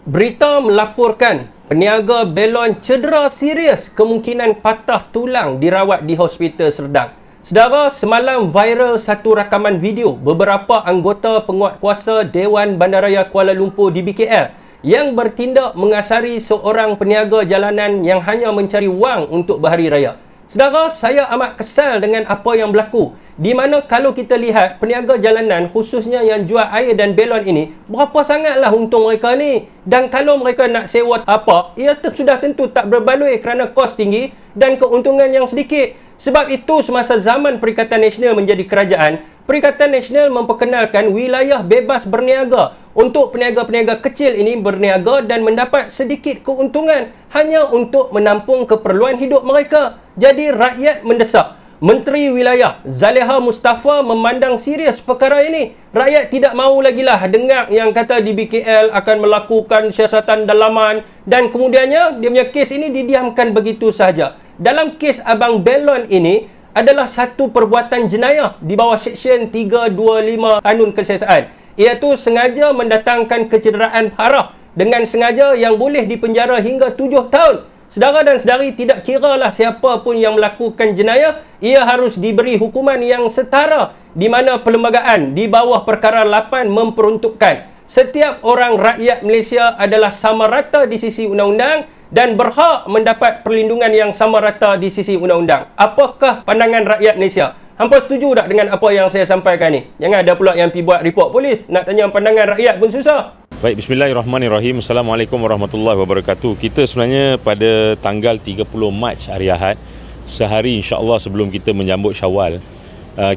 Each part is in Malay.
Berita melaporkan peniaga belon cedera serius, kemungkinan patah tulang, dirawat di Hospital Serdang. Saudara, semalam viral satu rakaman video beberapa anggota penguatkuasa Dewan Bandaraya Kuala Lumpur di BKL yang bertindak mengasari seorang peniaga jalanan yang hanya mencari wang untuk berhari raya. Saudara, saya amat kesal dengan apa yang berlaku, di mana kalau kita lihat peniaga jalanan khususnya yang jual air dan belon ini, berapa sangatlah untung mereka ni, dan kalau mereka nak sewa apa, ia sudah tentu tak berbaloi kerana kos tinggi dan keuntungan yang sedikit. Sebab itu semasa zaman Perikatan Nasional menjadi kerajaan, Perikatan Nasional memperkenalkan wilayah bebas berniaga untuk peniaga-peniaga kecil ini berniaga dan mendapat sedikit keuntungan hanya untuk menampung keperluan hidup mereka. Jadi rakyat mendesak Menteri Wilayah Zaleha Mustafa memandang serius perkara ini. Rakyat tidak mahu lagi lah dengar yang kata di BKL akan melakukan siasatan dalaman dan kemudiannya dia punya kes ini didiamkan begitu sahaja. Dalam kes Abang Belon ini adalah satu perbuatan jenayah di bawah Seksyen 325 Kanun Kesiasaan, iaitu sengaja mendatangkan kecederaan parah dengan sengaja yang boleh dipenjara hingga 7 tahun. Saudara dan saudari, tidak kiralah siapa pun yang melakukan jenayah, ia harus diberi hukuman yang setara, di mana perlembagaan di bawah perkara 8 memperuntukkan setiap orang rakyat Malaysia adalah sama rata di sisi undang-undang dan berhak mendapat perlindungan yang sama rata di sisi undang-undang. Apakah pandangan rakyat Malaysia? Hampa setuju tak dengan apa yang saya sampaikan ni? Jangan ada pula yang pergi buat report polis. Nak tanya pandangan rakyat pun susah. Baik, bismillahirrahmanirrahim. Assalamualaikum warahmatullahi wabarakatuh. Kita sebenarnya pada tanggal 30 Mac hari Ahad, sehari insya-Allah sebelum kita menyambut Syawal,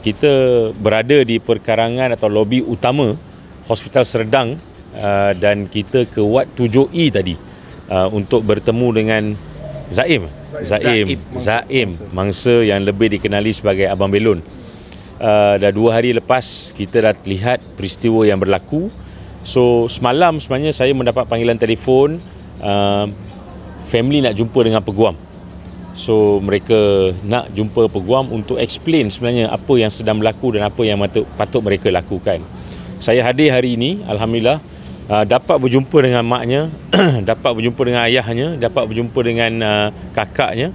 kita berada di perkarangan atau lobi utama Hospital Serdang, dan kita ke Wad 7E tadi untuk bertemu dengan Zaim mangsa yang lebih dikenali sebagai Abang Belon. Dah 2 hari lepas kita dah lihat peristiwa yang berlaku. So semalam sebenarnya saya mendapat panggilan telefon, family nak jumpa dengan peguam. So mereka nak jumpa peguam untuk explain sebenarnya apa yang sedang berlaku dan apa yang patut mereka lakukan. Saya hadir hari ini, alhamdulillah, dapat berjumpa dengan maknya, dapat berjumpa dengan ayahnya, dapat berjumpa dengan kakaknya.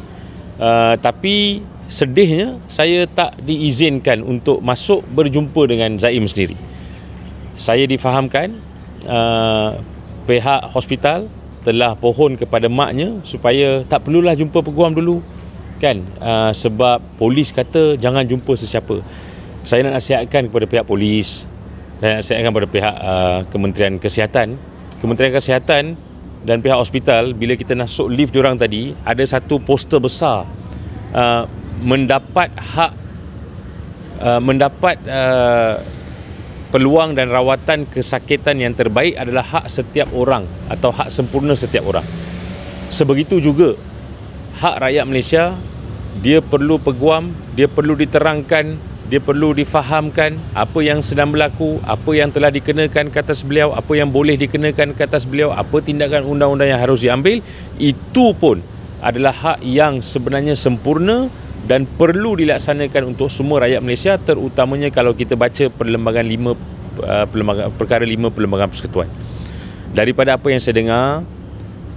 Tapi sedihnya saya tak diizinkan untuk masuk berjumpa dengan Zaim sendiri. Saya difahamkan pihak hospital telah pohon kepada maknya supaya tak perlulah jumpa peguam dulu, kan, sebab polis kata jangan jumpa sesiapa. Saya nak nasihatkan kepada pihak polis, dan nasihatkan kepada pihak Kementerian Kesihatan dan pihak hospital, bila kita masuk lift diorang tadi, ada satu poster besar, mendapat peluang dan rawatan kesakitan yang terbaik adalah hak setiap orang atau hak sempurna setiap orang. Sebegitu juga hak rakyat Malaysia, dia perlu peguam, dia perlu diterangkan, dia perlu difahamkan apa yang sedang berlaku, apa yang telah dikenakan ke atas beliau, apa yang boleh dikenakan ke atas beliau, apa tindakan undang-undang yang harus diambil. Itu pun adalah hak yang sebenarnya sempurna dan perlu dilaksanakan untuk semua rakyat Malaysia, terutamanya kalau kita baca perlembagaan 5 perkara 5 Perlembagaan Persekutuan. Daripada apa yang saya dengar,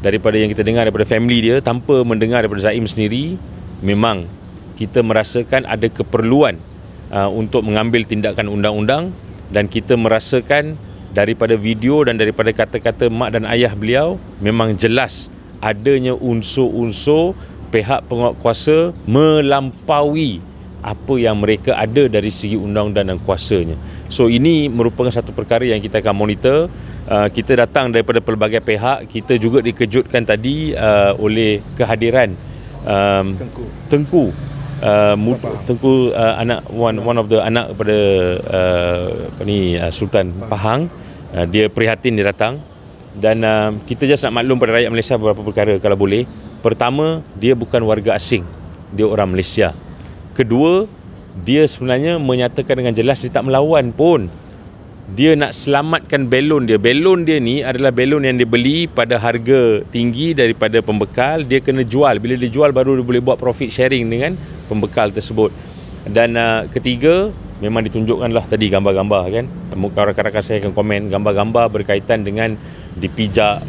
daripada yang kita dengar daripada family dia, tanpa mendengar daripada Zaim sendiri, memang kita merasakan ada keperluan untuk mengambil tindakan undang-undang, dan kita merasakan daripada video dan daripada kata-kata mak dan ayah beliau, memang jelas adanya unsur-unsur pihak penguatkuasa melampaui apa yang mereka ada dari segi undang-undang dan kuasanya. So ini merupakan satu perkara yang kita akan monitor. Kita datang daripada pelbagai pihak. Kita juga dikejutkan tadi oleh kehadiran Tengku anak one of the anak kepada Sultan Pahang. Dia prihatin, dia datang, dan kita just nak maklum pada rakyat Malaysia beberapa perkara kalau boleh. Pertama, dia bukan warga asing, dia orang Malaysia. Kedua, dia sebenarnya menyatakan dengan jelas dia tak melawan pun. Dia nak selamatkan belon dia. Belon dia ni adalah belon yang dia beli pada harga tinggi daripada pembekal. Dia kena jual. Bila dia jual baru dia boleh buat profit sharing dengan pembekal tersebut. Dan ketiga, memang ditunjukkanlah tadi gambar-gambar, kan. Rakan-rakan saya akan komen gambar-gambar berkaitan dengan dipijak,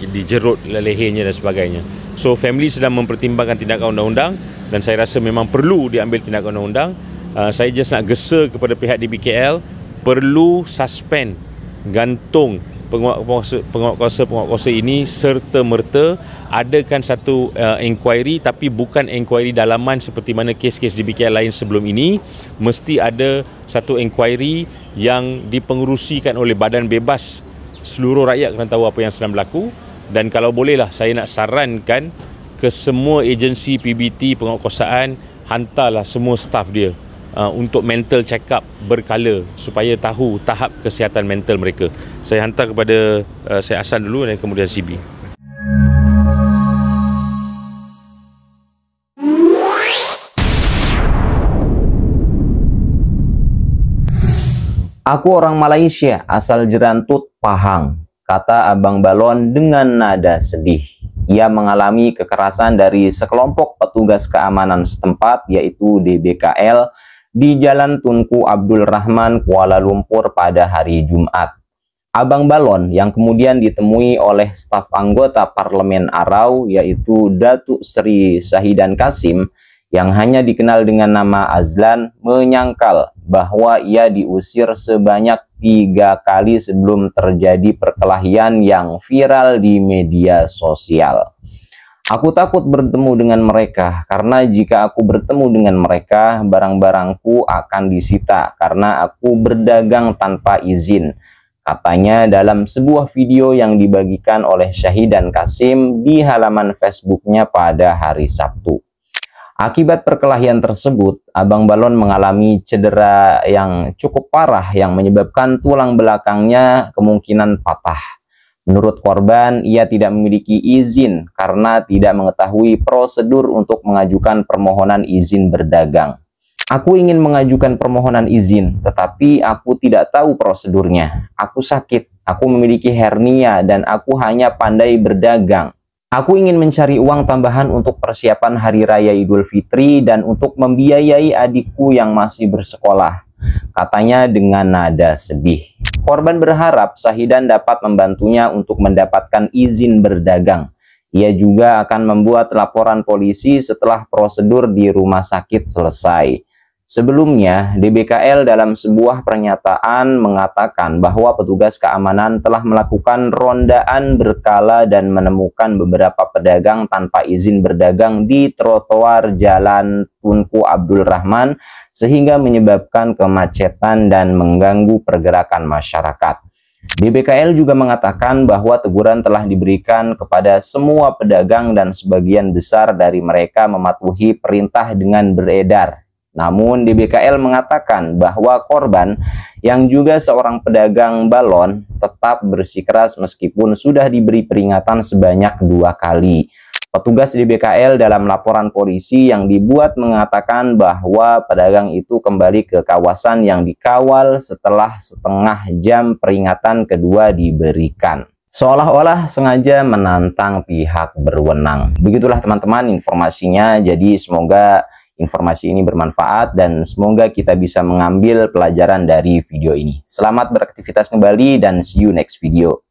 dijerut lehernya dan sebagainya. So family sedang mempertimbangkan tindakan undang-undang dan saya rasa memang perlu diambil tindakan undang-undang. Saya just nak gesa kepada pihak DBKL, perlu suspend, gantung penguatkuasa ini serta-merta, adakan satu inquiry, tapi bukan inquiry dalaman seperti mana kes-kes DBKL lain sebelum ini. Mesti ada satu inquiry yang dipengerusikan oleh badan bebas, seluruh rakyat kena tahu apa yang sedang berlaku. Dan kalau bolehlah, saya nak sarankan ke semua agensi PBT penguatkuasaan, hantarlah semua staff dia untuk mental check up berkala supaya tahu tahap kesihatan mental mereka. Saya hantar kepada saya Hasan dulu dan kemudian CB. Aku orang Malaysia, asal Jerantut, Pahang, kata Abang Balon dengan nada sedih. Ia mengalami kekerasan dari sekelompok petugas keamanan setempat, yaitu DBKL, di Jalan Tunku Abdul Rahman, Kuala Lumpur pada hari Jumat. Abang Balon yang kemudian ditemui oleh staf anggota Parlemen Arau, yaitu Datuk Seri Shahidan Kasim, yang hanya dikenal dengan nama Azlan, menyangkal bahwa ia diusir sebanyak 3 kali sebelum terjadi perkelahian yang viral di media sosial. Aku takut bertemu dengan mereka, karena jika aku bertemu dengan mereka, barang-barangku akan disita karena aku berdagang tanpa izin, katanya dalam sebuah video yang dibagikan oleh Shahidan Kasim di halaman Facebooknya pada hari Sabtu. Akibat perkelahian tersebut, Abang Balon mengalami cedera yang cukup parah yang menyebabkan tulang belakangnya kemungkinan patah. Menurut korban, ia tidak memiliki izin karena tidak mengetahui prosedur untuk mengajukan permohonan izin berdagang. Aku ingin mengajukan permohonan izin, tetapi aku tidak tahu prosedurnya. Aku sakit, aku memiliki hernia, dan aku hanya pandai berdagang. Aku ingin mencari uang tambahan untuk persiapan Hari Raya Idul Fitri dan untuk membiayai adikku yang masih bersekolah, katanya dengan nada sedih. Korban berharap Shahidan dapat membantunya untuk mendapatkan izin berdagang. Ia juga akan membuat laporan polisi setelah prosedur di rumah sakit selesai. Sebelumnya, DBKL dalam sebuah pernyataan mengatakan bahwa petugas keamanan telah melakukan rondaan berkala dan menemukan beberapa pedagang tanpa izin berdagang di trotoar Jalan Tunku Abdul Rahman sehingga menyebabkan kemacetan dan mengganggu pergerakan masyarakat. DBKL juga mengatakan bahwa teguran telah diberikan kepada semua pedagang dan sebagian besar dari mereka mematuhi perintah dengan beredar. Namun DBKL mengatakan bahwa korban yang juga seorang pedagang balon tetap bersikeras meskipun sudah diberi peringatan sebanyak 2 kali. Petugas DBKL dalam laporan polisi yang dibuat mengatakan bahwa pedagang itu kembali ke kawasan yang dikawal setelah setengah jam peringatan kedua diberikan. Seolah-olah sengaja menantang pihak berwenang. Begitulah teman-teman informasinya, jadi semoga informasi ini bermanfaat dan semoga kita bisa mengambil pelajaran dari video ini. Selamat beraktivitas kembali dan see you next video.